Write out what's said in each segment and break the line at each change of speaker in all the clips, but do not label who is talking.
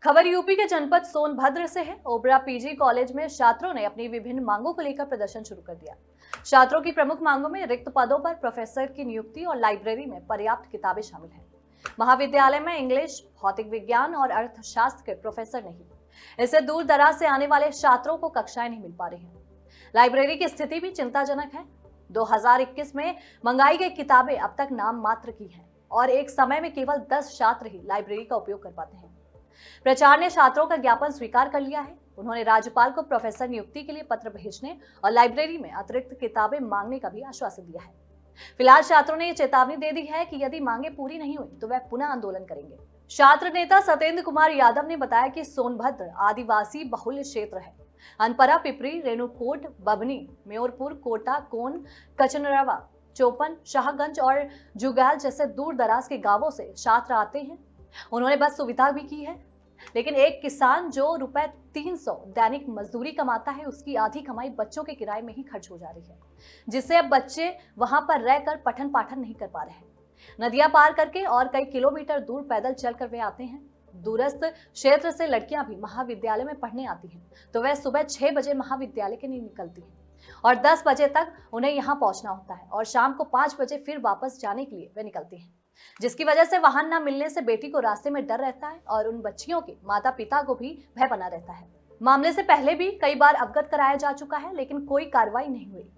खबर यूपी के जनपद सोनभद्र से है। ओबरा पीजी कॉलेज में छात्रों ने अपनी विभिन्न मांगों को लेकर प्रदर्शन शुरू कर दिया। छात्रों की प्रमुख मांगों में रिक्त पदों पर प्रोफेसर की नियुक्ति और लाइब्रेरी में पर्याप्त किताबें शामिल हैं। महाविद्यालय में इंग्लिश, भौतिक विज्ञान और अर्थशास्त्र के प्रोफेसर नहीं, इससे दूर दराज से आने वाले छात्रों को कक्षाएं नहीं मिल पा रही हैं। लाइब्रेरी की स्थिति भी चिंताजनक है। 2021 में मंगाई गई किताबें अब तक नाम मात्र की हैं और एक समय में केवल 10 छात्र ही लाइब्रेरी का उपयोग कर पाते हैं। प्राचार्य ने छात्रों का ज्ञापन स्वीकार कर लिया है। उन्होंने राज्यपाल को प्रोफेसर नियुक्ति के लिए पत्र भेजने और लाइब्रेरी में अतिरिक्त किताबें मांगने का भी आश्वासन दिया है। फिलहाल छात्रों ने ये चेतावनी दे दी है कि यदि मांगे पूरी नहीं हुई तो वह पुनः आंदोलन करेंगे। छात्र नेता सत्येंद्र कुमार यादव ने बताया कि सोनभद्र आदिवासी बहुल क्षेत्र है। अनपरा, पिपरी, रेणुकूट, बभनी, मेयरपुर, कोटा, कोन, कचनरवा, चौपन, शाहगंज और जुगैल जैसे दूर दराज के गांवों से छात्र आते हैं। उन्होंने बस सुविधा भी की है, लेकिन एक किसान जो रुपए 300 दैनिक मजदूरी कमाता है, उसकी आधी कमाई बच्चों के किराए में ही खर्च हो जा रही है, जिससे अब बच्चे वहां पर रहकर पठन पाठन नहीं कर पा रहे हैं। नदियां पार करके और कई किलोमीटर दूर पैदल चलकर वे आते हैं। दूरस्थ क्षेत्र से लड़कियां भी महाविद्यालय में पढ़ने आती हैं, तो वह सुबह 6 बजे महाविद्यालय के लिए निकलती हैं और 10 बजे तक उन्हें यहाँ पहुंचना होता है और शाम को 5 बजे फिर वापस जाने के लिए वे निकलती हैं, जिसकी वजह से वाहन न मिलने से बेटी को रास्ते में डर रहता है और उन बच्चियों के माता पिता को भी भय बना रहता है। मामले से पहले भी कई बार अवगत कराया जा चुका है, लेकिन कोई कार्रवाई नहीं हुई।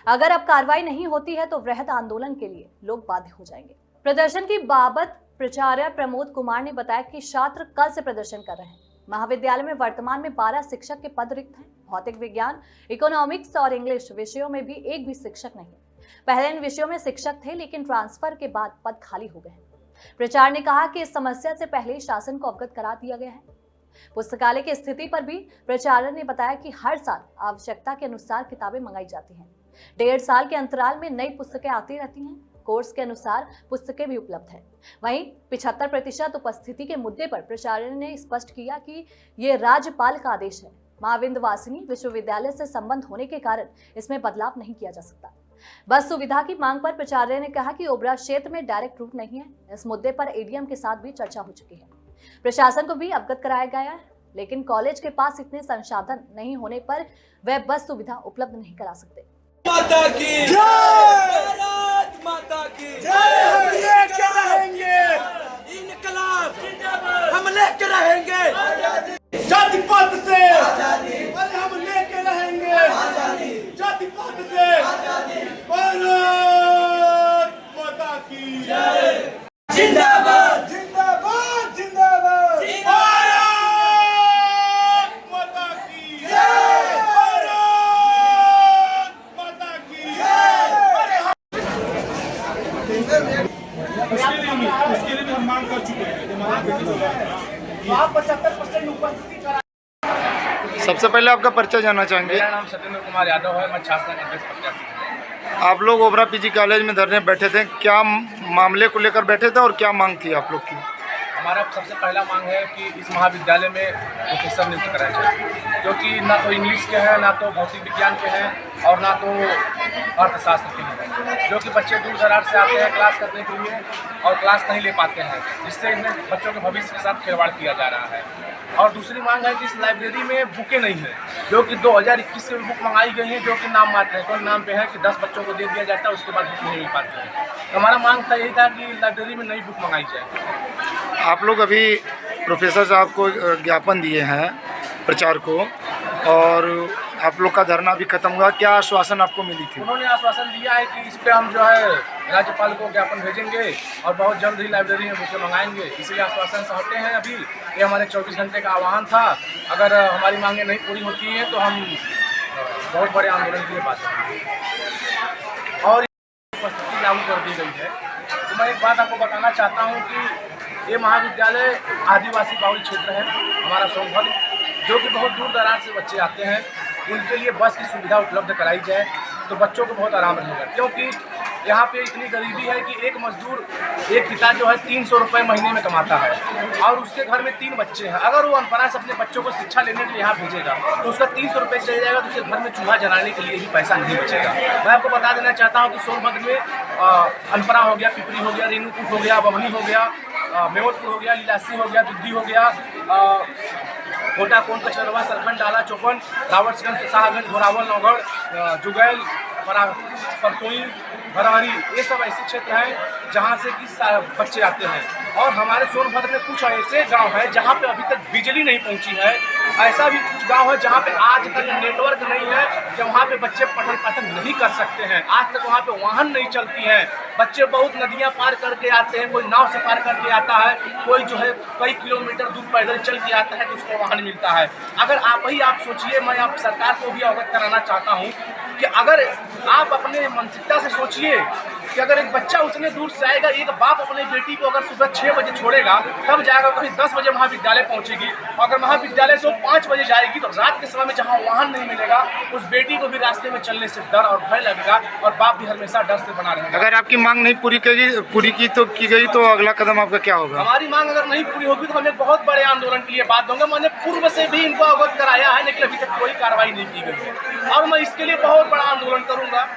अगर अब कार्रवाई नहीं होती है तो वृहद आंदोलन के लिए लोग बाध्य हो जाएंगे। प्रदर्शन की बाबत प्राचार्य प्रमोद कुमार ने बताया कि छात्र कल से प्रदर्शन कर रहे हैं। महाविद्यालय में वर्तमान में 12 शिक्षक के पद रिक्त हैं। भौतिक विज्ञान, इकोनॉमिक्स और इंग्लिश विषयों में भी एक भी शिक्षक नहीं। पहले इन विषयों में शिक्षक थे, लेकिन ट्रांसफर के बाद पद खाली हो गए हैं। प्राचार्य ने कहा कि इस समस्या से पहले शासन को अवगत करा दिया गया है। पुस्तकालय की स्थिति पर भी प्राचार्य ने बताया कि हर साल आवश्यकता के अनुसार किताबें मंगाई जाती हैं। 1.5 साल के अंतराल में नई पुस्तकें आती रहती हैं। कोर्स के अनुसार पुस्तकें भी उपलब्ध है। वहीं 75% उपस्थिति के मुद्दे पर प्राचार्य ने स्पष्ट किया कि ये राज्यपाल का आदेश है। मां विंध्यवासिनी विश्वविद्यालय से संबंध होने के कारण इसमें बदलाव नहीं किया जा सकता। बस सुविधा की मांग पर प्राचार्य ने कहा कि ओबरा क्षेत्र में डायरेक्ट रूट नहीं है। इस मुद्दे पर एडीएम के साथ भी चर्चा हो चुकी है। प्रशासन को भी अवगत कराया गया है, लेकिन कॉलेज के पास इतने संसाधन नहीं होने पर वह बस सुविधा उपलब्ध नहीं करा सकते।
माता की जय, भारत माता की जय। हम लेके रहेंगे इनकलाब जिंदाबाद, हम लेके रहेंगे जाति पात से आजादी, अरे हम लेके रहेंगे आजादी, जाति पात से आजादी। भारत माता की जय, जिंदाबाद जिंदाबाद जिंदाबाद, भारत माता की जय, भारत माता की जय।
उसके लिए भी हम मांग कर चुके हैं।
आप 75% उपस्थिति करा।
सबसे पहले आपका परिचय जानना चाहेंगे।
मेरा नाम सत्येंद्र कुमार यादव है। मैं छात्र संघ अध्यक्ष प्रत्याशी हूं।
आप लोग ओबरा पीजी कॉलेज में धरने बैठे थे, क्या मामले को लेकर बैठे थे और क्या मांग थी आप लोग की?
हमारा सबसे पहला मांग है कि इस महाविद्यालय में प्रोफेसर नियुक्त कराया जाए, क्योंकि ना तो इंग्लिश के हैं, ना तो भौतिक विज्ञान के हैं और ना तो अर्थशास्त्र के हैं, जो कि बच्चे दूर दराज से आते हैं क्लास करने के लिए और क्लास नहीं ले पाते हैं, जिससे इन्हें बच्चों के भविष्य के साथ खिलवाड़ किया जा रहा है। और दूसरी मांग है कि इस लाइब्रेरी में बुकें नहीं है, जो कि 2021 से बुक मंगाई गई हैं, जो कि नाम मात्र है। तो नाम पे है कि 10 बच्चों को दे दिया जाता है, उसके बाद बुक नहीं मिल पाती है। तो हमारा मांग था यही था कि लाइब्रेरी में नई बुक मंगाई जाए।
आप लोग अभी प्रोफेसर साहब को ज्ञापन दिए हैं प्रचार को, और आप लोग का धरना भी खत्म हुआ, क्या आश्वासन आपको मिली थी?
उन्होंने आश्वासन दिया है कि इस पर हम जो है राज्यपाल को ज्ञापन भेजेंगे और बहुत जल्द ही लाइब्रेरी में बुकें मंगाएंगे। इसलिए आश्वासन से हटे हैं। अभी ये हमारे 24 घंटे का आह्वान था। अगर हमारी मांगें नहीं पूरी होती हैं तो हम बहुत बड़े आंदोलन के लिए बात करेंगे। और उपस्थिति लागू कर दी गई है। तो मैं एक बात आपको बताना चाहता हूँ कि ये महाविद्यालय आदिवासी बाहुल क्षेत्र है हमारा सोनभद्र, जो कि बहुत दूर दराज से बच्चे आते हैं। उनके लिए बस की सुविधा उपलब्ध कराई जाए तो बच्चों को बहुत आराम रहेगा, क्योंकि यहाँ पे इतनी गरीबी है कि एक मजदूर, एक पिता जो है 300 रुपये महीने में कमाता है और उसके घर में 3 बच्चे हैं। अगर वो अनपढ़ा से अपने बच्चों को शिक्षा लेने के लिए यहाँ भेजेगा तो उसका 300 रुपये चले जाएगा, तो उसके घर में चूल्हा जलाने के लिए भी पैसा नहीं बचेगा। मैं आपको बता देना चाहता हूँ कि सोनभद्र में अनपढ़ा हो गया, पिपरी हो गया, रेणुकूट हो गया, बभनी हो गया, मेवतपुर हो गया, लीलासी हो गया, दुद्दी हो गया, कोटा कोन कचरवा, सरखंड, डाला, चौपन, रावटगंज, शाहगंज, घोरावल, नौगढ़, जुगैल, परसोई, भरहरी, ये सब ऐसे क्षेत्र हैं जहाँ से कि बच्चे आते हैं। और हमारे सोनभद्र में कुछ ऐसे गांव हैं जहाँ पे अभी तक बिजली नहीं पहुँची है। ऐसा भी कुछ गांव है जहाँ पे आज तक नेटवर्क नहीं है, कि वहाँ पे बच्चे पठन पाठन नहीं कर सकते हैं। आज तक वहाँ पे वाहन नहीं चलती हैं। बच्चे बहुत नदियाँ पार करके आते हैं, कोई नाव से पार करके आता है, कोई जो है कई किलोमीटर दूर पैदल चल के आता है तो उसको वाहन मिलता है। अगर आप सोचिए, मैं आप सरकार को भी अवगत कराना चाहता हूँ कि अगर आप अपने मानसिकता से सोचिए कि अगर एक बच्चा उतने दूर से आएगा, एक बाप अपने बेटी को अगर सुबह 6 बजे छोड़ेगा तब जाएगा, कहीं 10 बजे महाविद्यालय पहुंचेगी। अगर महाविद्यालय से वो 5 बजे जाएगी तो रात के समय में जहां वाहन नहीं मिलेगा, उस बेटी को भी रास्ते में चलने से डर और भय लगेगा और बाप भी हमेशा डर से बना रहेगा।
अगर आपकी मांग नहीं पूरी की गई तो अगला कदम आपका क्या होगा?
हमारी मांग अगर नहीं पूरी होगी तो हम एक बहुत बड़े आंदोलन के लिए बात दूंगा। मैंने पूर्व से भी इनको अवगत कराया है, लेकिन अभी तक कोई कार्रवाई नहीं की गई है और मैं इसके लिए बहुत बड़ा आंदोलन करूंगा।